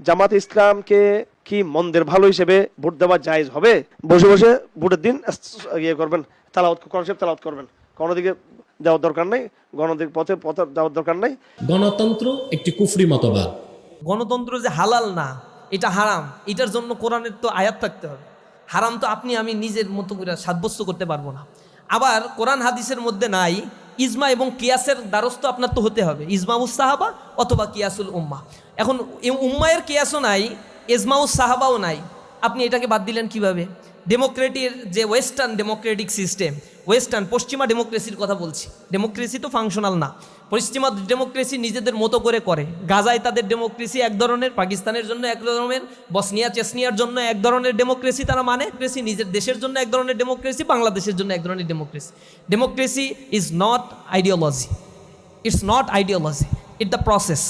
জামাত ইসলামকে কি মন্দের ভালো হিসেবে ভোট দেওয়া জায়েজ হবে? বসে বসে ভোটের দিন ইয়ে করবেন, কনসেপ্ট তেলাওয়াত করবেন, কোনো দিকে যাওয়ার দরকার নাই, গণদিক পথে যাওয়ার দরকার নাই। গণতন্ত্র একটি কুফরি মতবাদ। গণতন্ত্র যে হালাল না, এটা হারাম, এটার জন্য কোরআনের তো আয়াত থাকতে হবে। হারাম তো আপনি আমি নিজের মতো করে সাব্যস্ত করতে পারবো না। আবার কোরআন হাদিসের মধ্যে নাই, ইজমা এবং কিয়াসের দ্বারস্থ আপনার তো হতে হবে, ইজমাউস সাহাবা অথবা কিয়াসুল উম্মা। এখন উম্মায়ের কিয়াসও নাই, ইজমাউস সাহাবাও নাই, আপনি এটাকে বাদ দিলেন কিভাবে? ডেমোক্রেটির যে ওয়েস্টার্ন ডেমোক্রেটিক সিস্টেম, ওয়েস্টার্ন পশ্চিমা ডেমোক্রেসির কথা বলছি, ডেমোক্রেসি তো ফাংশনাল না, পশ্চিমা ডেমোক্রেসি নিজেদের মতো করে করে। গাজায় তাদের ডেমোক্রেসি এক ধরনের, পাকিস্তানের জন্য এক ধরনের, বসনিয়া চেসনিয়ার জন্য এক ধরনের ডেমোক্রেসি তারা মানে, নিজের দেশের জন্য এক ধরনের ডেমোক্রেসি, বাংলাদেশের জন্য এক ধরনের democracy. Democracy is not ideology, it's not ideology, it the process.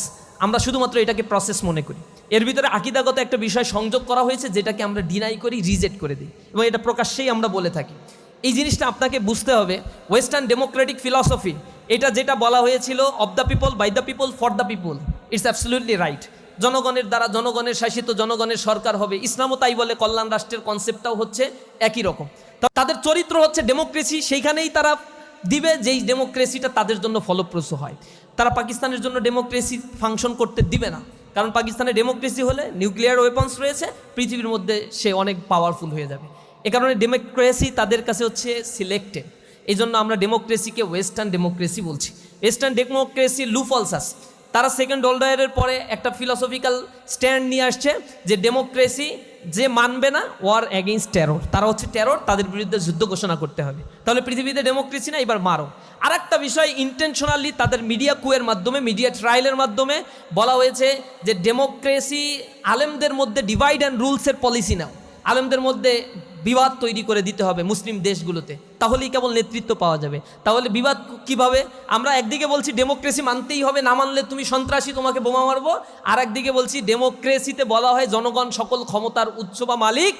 আমরা শুধুমাত্র এটাকে প্রসেস মনে করি। এর ভিতরে আকীদাগত একটা বিষয় সংযোগ করা হয়েছে, যেটাকে আমরা ডিনাই করি, রিজেক্ট করে দিই, এবং এটা প্রকাশ্যেই আমরা বলে থাকি। এই জিনিসটা আপনাকে বুঝতে হবে। ওয়েস্টার্ন ডেমোক্রেটিক ফিলসফি, এটা যেটা বলা হয়েছিল, of the people, by the people, for the people, it's absolutely right. জনগণের দ্বারা জনগণের শাসিত, জনগণের সরকার হবে। ইসলামও তাই বলে, কল্যাণ রাষ্ট্রের কনসেপ্টটাও হচ্ছে একই রকম। তাদের চরিত্র হচ্ছে ডেমোক্রেসি, সেইখানেই তারা দিবে যেই ডেমোক্রেসিটা তাদের জন্য ফলপ্রসূ হয়। তারা পাকিস্তানের জন্য ডেমোক্রেসি ফাংশন করতে দিবে না, কারণ পাকিস্তানের ডেমোক্রেসি হলে নিউক্লিয়ার ওয়েপন্স রয়েছে, পৃথিবীর মধ্যে সে অনেক পাওয়ারফুল হয়ে যাবে। এ কারণে ডেমোক্রেসি তাদের কাছে হচ্ছে সিলেক্টেড। এই জন্য আমরা ডেমোক্রেসিকে ওয়েস্টার্ন ডেমোক্রেসি বলছি। ওয়েস্টার্ন ডেমোক্রেসি লুফলসাস, তারা সেকেন্ড ওয়ার্ল্ড ওয়ারের পরে একটা ফিলসফিক্যাল স্ট্যান্ড নিয়ে আসছে যে ডেমোক্রেসি যে মানবে না, ওয়ার এগেইনস্ট টেরর, তারা হচ্ছে টেরর, তাদের বিরুদ্ধে যুদ্ধ ঘোষণা করতে হবে। তাহলে পৃথিবীতে ডেমোক্রেসি না, এবার মারো। আর একটা বিষয়, ইন্টেনশনালি তাদের মিডিয়া কুয়ের মাধ্যমে, মিডিয়া ট্রায়ালের মাধ্যমে বলা হয়েছে যে ডেমোক্রেসি আলেমদের মধ্যে ডিভাইড অ্যান্ড রুলসের পলিসি নাও, আলেমদের মধ্যে বিবাদ তৈরি করে দিতে হবে মুসলিম দেশগুলোতে, তাহলেই কেবল নেতৃত্ব পাওয়া যাবে। তাহলে বিবাদ কিভাবে? আমরা একদিকে বলছি ডেমোক্রেসি মানতেই হবে, না মানলে তুমি সন্ত্রাসী, তোমাকে বোমা মারবো। আর একদিকে বলছি ডেমোক্রেসিতে বলা হয় জনগণ সকল ক্ষমতার উৎস বা মালিক।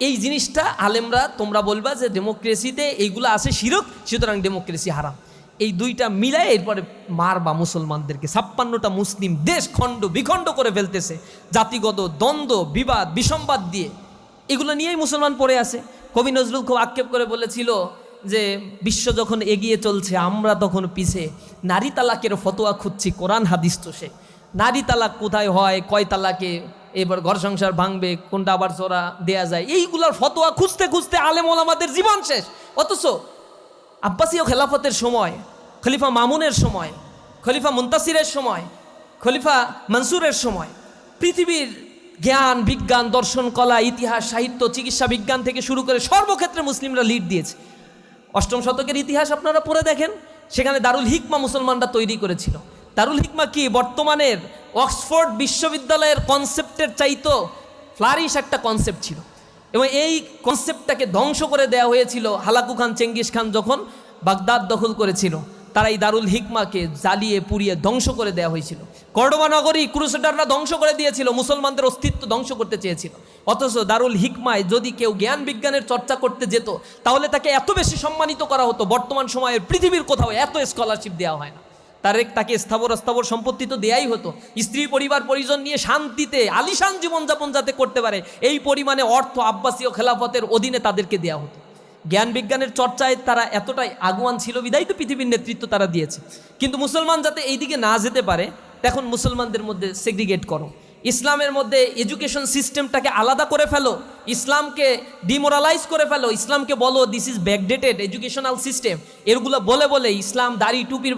এই জিনিসটা আলেমরা তোমরা বলবা যে ডেমোক্রেসিতে এইগুলো আছে শিরক, সুতরাং ডেমোক্রেসি হারাম। এই দুইটা মিলায় এরপরে মারবা মুসলমানদেরকে। 56টা মুসলিম দেশ খণ্ড বিখণ্ড করে ফেলতেছে জাতিগত দ্বন্দ্ব, বিবাদ, বিসম্বাদ দিয়ে। এগুলো নিয়েই মুসলমান পড়ে আছে। কবি নজরুল খুব আক্ষেপ করে বলেছিল যে বিশ্ব যখন এগিয়ে চলছে, আমরা তখন পিছে, নারী তালাকের ফতোয়া খুঁজছি, কোরআন হাদিস তো সে। নারী তালাক কোথায় হয়, কয় তালাকে এবার ঘর সংসার ভাঙবে, কোনটা আবার চোরা দেয়া যায়, এইগুলোর ফতোয়া খুঁজতে খুঁজতে আলেম ওলামাদের জীবন শেষ। অথচ আব্বাসীয় খেলাফতের সময়, খলিফা মামুনের সময়, খলিফা মুনতাসিরের সময়, খলিফা মনসুরের সময় পৃথিবীর জ্ঞান, বিজ্ঞান, দর্শন, কলা, ইতিহাস, সাহিত্য, চিকিৎসা বিজ্ঞান থেকে শুরু করে সর্বক্ষেত্রে মুসলিমরা লিড দিয়েছে। 8ম শতকের ইতিহাস আপনারা পড়ে দেখেন, সেখানে দারুল হিকমা মুসলমানরা তৈরি করেছিল। দারুল হিকমা কি বর্তমানের অক্সফোর্ড বিশ্ববিদ্যালয়ের কনসেপ্টের চাইতো ফ্লারিশ একটা কনসেপ্ট ছিল, এবং এই কনসেপ্টটাকে ধ্বংস করে দেওয়া হয়েছিল হালাকু খান, চেঙ্গিস খান যখন বাগদাদ দখল করেছিল। তারা এই দারুল হিকমাকে জ্বালিয়ে পুড়িয়ে ধ্বংস করে দেওয়া হয়েছিল। কর্ডোবা নগরী ক্রুসেডাররা ধ্বংস করে দিয়েছিল, মুসলমানদের অস্তিত্ব ধ্বংস করতে চেয়েছিল। অথচ দারুল হিকমায় যদি কেউ জ্ঞান বিজ্ঞানের চর্চা করতে যেত, তাহলে তাকে এত বেশি সম্মানিত করা হতো, বর্তমান সময়ের পৃথিবীর কোথাও এত স্কলারশিপ দেওয়া হয় না। তাকে স্থাবর সম্পত্তি তো দেয়াই হতো, স্ত্রী পরিবার পরিজন নিয়ে শান্তিতে আলিশান জীবনযাপন যাতে করতে পারে, এই পরিমাণে অর্থ আব্বাসীয় খেলাফতের অধীনে তাদেরকে দেওয়া হতো। জ্ঞান বিজ্ঞানের চর্চায় তারা এতটাই আগুয়ান ছিল, বিদায়ী তো পৃথিবীর নেতৃত্ব তারা দিয়েছে। কিন্তু মুসলমান যাতে এই দিকে না যেতে পারে, এখন মুসলমানদের মধ্যে সেগ্রিগেট করো, ইসলামের মধ্যে এডুকেশন সিস্টেমটাকে আলাদা করে ফেলো, ইসলামকে ডিমোরালাইজ করে ফেলো, ইসলামকে বলো this is backdated educational system. এগুলো বলে বলে ইসলাম দাড়ি টুপির